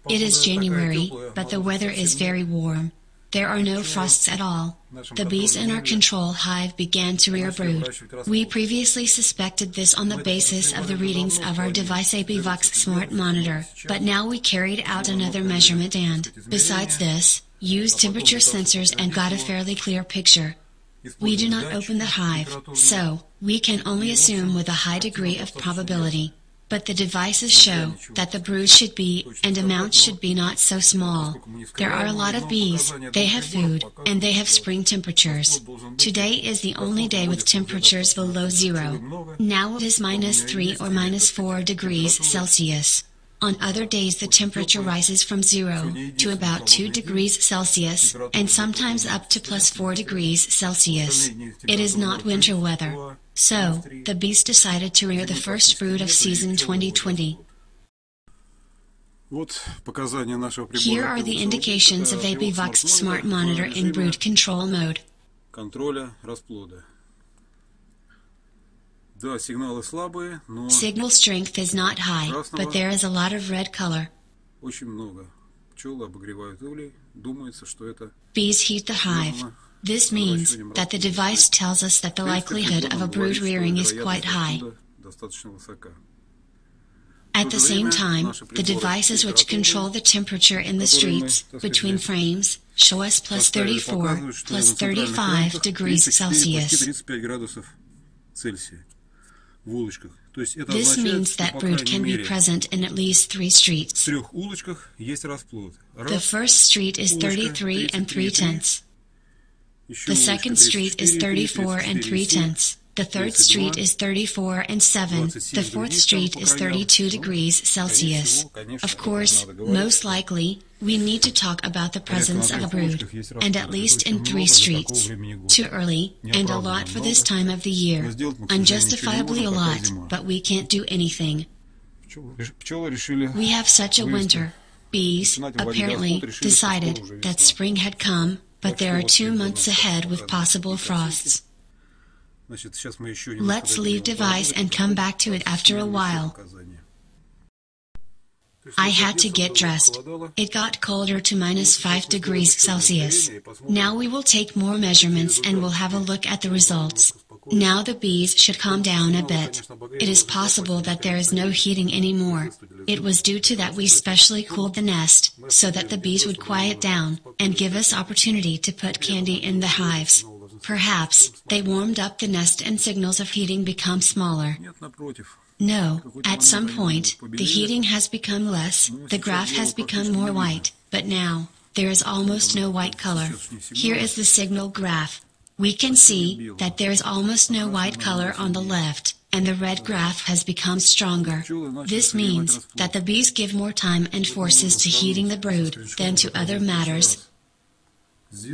It is January, but the weather is very warm. There are no frosts at all. The bees in our control hive began to rear brood. We previously suspected this on the basis of the readings of our device Apivox Smart Monitor, but now we carried out another measurement and, besides this, used temperature sensors and got a fairly clear picture. We do not open the hive, so we can only assume with a high degree of probability. But the devices show that the brood should be, and amount should be not so small. There are a lot of bees, they have food, and they have spring temperatures. Today is the only day with temperatures below zero. Now it is -3 or -4 degrees Celsius. On other days the temperature rises from 0 to about 2 degrees Celsius, and sometimes up to +4 degrees Celsius. It is not winter weather. So, the bees decided to rear the first brood of season 2020. Here are the indications of Apivox Smart Monitor in brood control mode. Signal strength is not high, but there is a lot of red color. Bees heat the hive. This means that the device tells us that the likelihood of a brood rearing is quite high. At the same time, the devices which control the temperature in the streets, between frames, show us +34, +35 degrees Celsius. This means that brood can be present in at least 3 streets. The first street is 33 and 3/10. The second street is 34 and 3/10. The third street is 34 and 7. The fourth street is 32 degrees Celsius. Of course, most likely, we need to talk about the presence of a brood, and at least in 3 streets. Too early, and a lot for this time of the year. Unjustifiably a lot, but we can't do anything. We have such a winter. Bees, apparently, decided that spring had come, but there are 2 months ahead with possible frosts. Let's leave device and come back to it after a while. I had to get dressed. It got colder to -5 degrees Celsius. Now we will take more measurements and we'll have a look at the results. Now the bees should calm down a bit. It is possible that there is no heating anymore. It was due to that we specially cooled the nest, so that the bees would quiet down, and give us opportunity to put candy in the hives. Perhaps, they warmed up the nest and signals of heating become smaller. No, at some point, the heating has become less, the graph has become more white, but now, there is almost no white color. Here is the signal graph. We can see that there is almost no white color on the left, and the red graph has become stronger. This means that the bees give more time and forces to heating the brood than to other matters.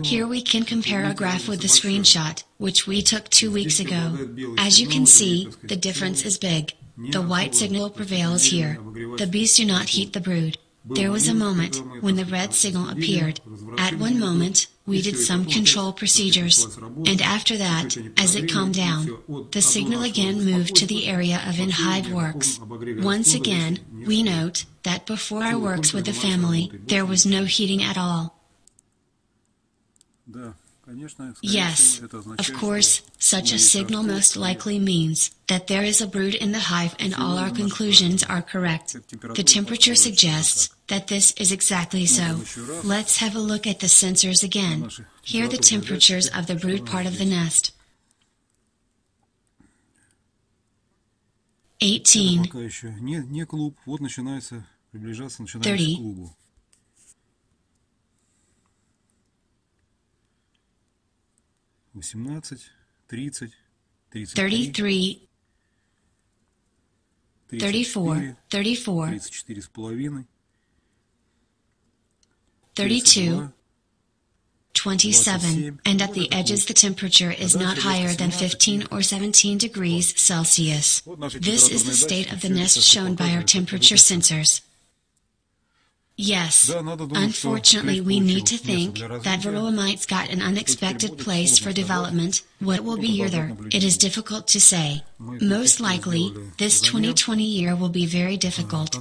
Here we can compare a graph with the screenshot, which we took 2 weeks ago. As you can see, the difference is big. The white signal prevails here. The bees do not heat the brood. There was a moment when the red signal appeared. At one moment, we did some control procedures, and after that, as it calmed down, the signal again moved to the area of in-hive works. Once again, we note that before our works with the family, there was no heating at all. Yes, of course, such a signal most likely means that there is a brood in the hive and all our conclusions are correct. The temperature suggests that this is exactly so. Let's have a look at the sensors again. Here are the temperatures of the brood part of the nest. 18, 30, 33, 34, 34, 32, 27, and at the edges the temperature is not higher than 15 or 17 degrees Celsius. This is the state of the nest shown by our temperature sensors. Yes. Unfortunately, we need to think that varroa mites got an unexpected place for development. What will be either? It is difficult to say. Most likely, this 2020 year will be very difficult.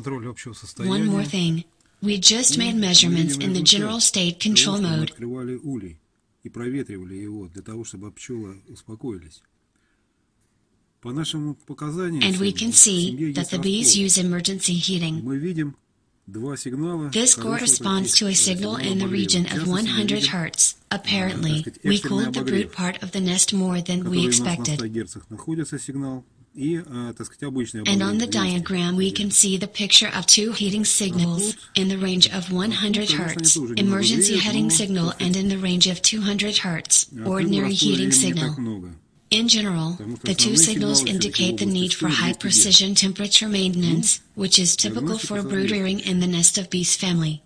One more thing. We just made measurements in the general state control mode. And we can see that the bees use emergency heating. This corresponds to a signal in the region of 100 Hz. Apparently, we cooled the brood part of the nest more than we expected. And on the diagram we can see the picture of two heating signals in the range of 100 Hz, emergency heating signal, and in the range of 200 Hz, ordinary heating signal. In general, the two signals indicate the need for high-precision temperature maintenance, which is typical for brood rearing in the nest of bees family.